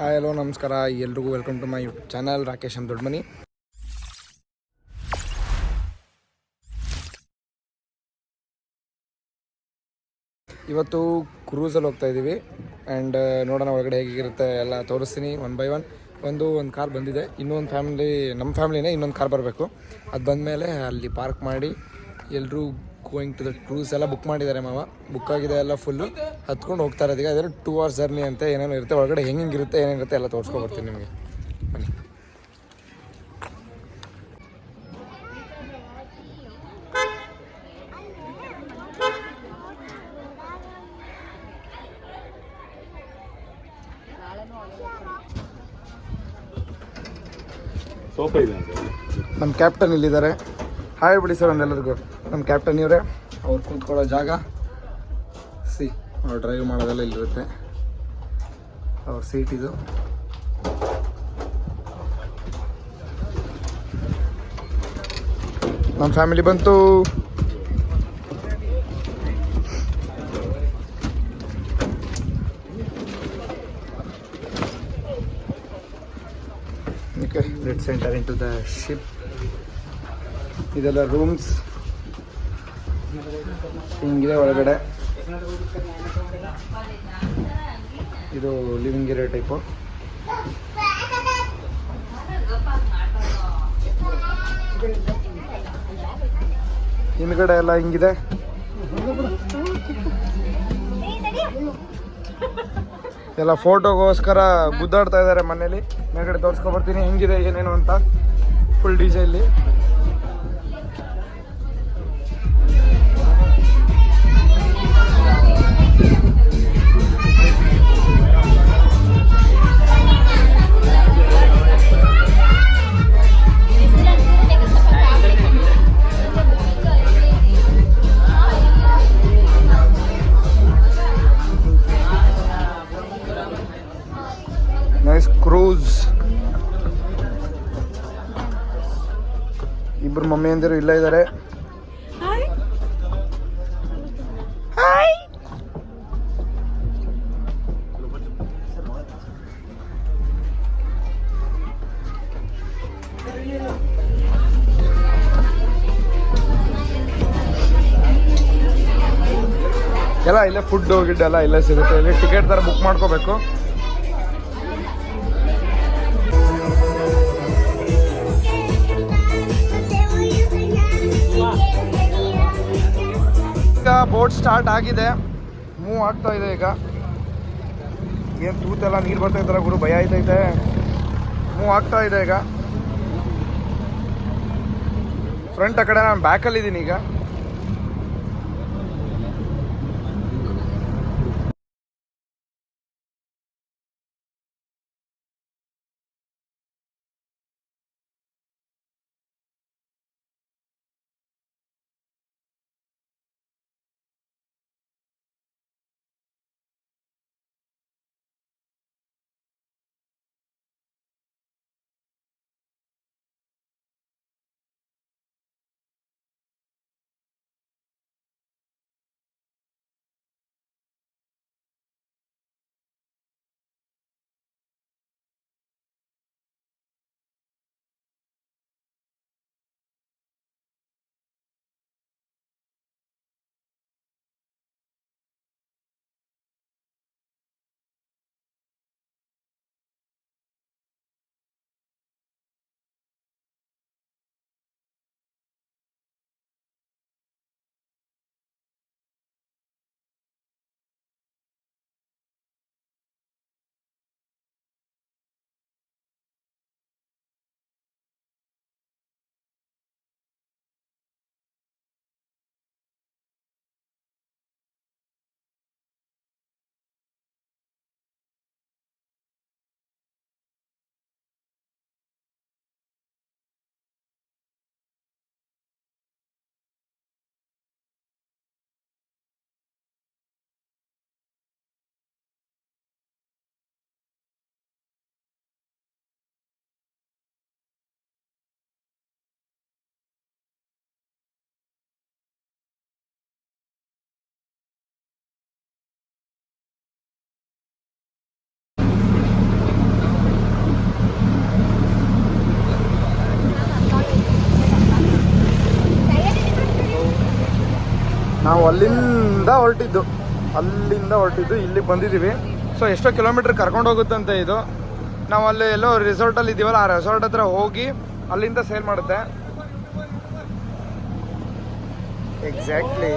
Hi hello ನಮಸ್ಕಾರ ಎಲ್ರಿಗೂ welcome to my YouTube channel Rakesh ಅಂತ ದೊಡ್ಡಮನಿ. ಇವತ್ತು ಕ್ರೂಸಲ್ಲಿ ಹೋಗ್ತಾ ಇದ್ದೀವಿ ಆ್ಯಂಡ್ ನೋಡೋಣ ಒಳಗಡೆ ಹೇಗಿರುತ್ತೆ ಎಲ್ಲ ತೋರಿಸ್ತೀನಿ ಒನ್ ಬೈ ಒನ್. ಒಂದು ಕಾರ್ ಬಂದಿದೆ, ಇನ್ನೊಂದು ನಮ್ಮ ಫ್ಯಾಮ್ಲಿನೇ ಇನ್ನೊಂದು ಕಾರ್ ಬರಬೇಕು. ಅದು ಬಂದಮೇಲೆ ಅಲ್ಲಿ ಪಾರ್ಕ್ ಮಾಡಿ ಎಲ್ಲರೂ ಗೋಯಿಂಗ್ ಟು ದ ಕ್ರೂಸ್ ಎಲ್ಲ ಬುಕ್ ಮಾಡಿದ್ದಾರೆ ಮಾವ. ಬುಕ್ ಆಗಿದೆ ಎಲ್ಲ ಫುಲ್ಲು, ಹತ್ಕೊಂಡು ಹೋಗ್ತಾ ಇರೋದೀಗ. ಅದರ 2 hours ಜರ್ನಿ ಅಂತ ಏನೇನು ಇರುತ್ತೆ ಒಳಗಡೆ, ಹೆಂಗಿರುತ್ತೆ ಏನೇನಿರುತ್ತೆ ಎಲ್ಲ ತೋರಿಸ್ಕೊಬರ್ತೀನಿ ನಿಮಗೆ. ಬನ್ನಿ. ನಮ್ಮ ಕ್ಯಾಪ್ಟನ್ ಇಲ್ಲಿದ್ದಾರೆ. ಹಾಯ್ ಬಿಡಿ ಸರ್ ಒಂದೆಲ್ಲರಿಗೂ. ನಮ್ಮ ಕ್ಯಾಪ್ಟನ್ ಇವರೇ, ಅವ್ರು ಕೂತ್ಕೊಳ್ಳೋ ಜಾಗ. ಅವ್ರು ಡ್ರೈವ್ ಮಾಡೋದೆಲ್ಲ ಇಲ್ಲಿರುತ್ತೆ. ಅವ್ರ ಸೀಟ್ ಇದು. ನಮ್ಮ ಫ್ಯಾಮಿಲಿ ಬಂತು. Okay, let's enter into the ship. ಇದೆಲ್ಲ ರೂಮ್ಸ್ ಹಿಂಗಿದೆ ಒಳಗಡೆ. ಇದು ಲಿವಿಂಗ್ ಏರಿಯಾ ಟೈಪು. ಹಿಂದ್ಗಡೆ ಎಲ್ಲ ಹಿಂಗಿದೆ. ಎಲ್ಲ ಫೋಟೋಗೋಸ್ಕರ ಗುದ್ದಾಡ್ತಾ ಇದ್ದಾರೆ ಮನೇಲಿ. ಮೇಲ್ಗಡೆ ತೋರಿಸ್ಕೊಬರ್ತೀನಿ ಹೆಂಗಿದೆ ಏನೇನು ಅಂತ. ಫುಲ್ ಡಿಜೆಯಲ್ಲಿ ಕ್ರೂಸ್. ಇಬ್ರು ಮಮ್ಮಿ ಅಂದಿರು ಇಲ್ಲ ಇದ್ದಾರೆ. ಎಲ್ಲ ಇಲ್ಲೇ ಫುಡ್ ಗಿಡ್ ಎಲ್ಲ ಇಲ್ಲೇ ಸಿಗುತ್ತೆ. ಇಲ್ಲಿ ಟಿಕೆಟ್ ಥರ ಬುಕ್ ಮಾಡ್ಕೋಬೇಕು. ಈಗ ಬೋಟ್ ಸ್ಟಾರ್ಟ್ ಆಗಿದೆ, ಮೂವ್ ಆಗ್ತಾ ಇದೆ. ಈಗ ಏನು ತೂತೆಲ್ಲ ನೀರು ಬರ್ತಾ ಇದ್ದಾರ ಗುರು, ಭಯ ಆಯ್ತೈತೆ. ಮೂವ್ ಆಗ್ತಾ ಇದೆ ಈಗ. ಫ್ರಂಟ್ ಆ ಕಡೆ ನಾನು ಬ್ಯಾಕಲ್ಲಿದ್ದೀನಿ ಈಗ. ನಾವು ಅಲ್ಲಿಂದ ಹೊರಟಿದ್ದು ಇಲ್ಲಿಗೆ ಬಂದಿದ್ದೀವಿ. ಸೊ ಎಷ್ಟೋ ಕಿಲೋಮೀಟ್ರ್ ಕರ್ಕೊಂಡು ಹೋಗುತ್ತಂತೆ ಇದು. ನಾವು ಅಲ್ಲಿ ಎಲ್ಲೋ ರೆಸಾರ್ಟಲ್ಲಿ ಇದ್ದೀವಲ್ಲ, ಆ ರೆಸಾರ್ಟ್ ಹತ್ರ ಹೋಗಿ ಅಲ್ಲಿಂದ ಸೇಲ್ ಮಾಡುತ್ತೆ. ಎಕ್ಸಾಕ್ಟ್ಲಿ.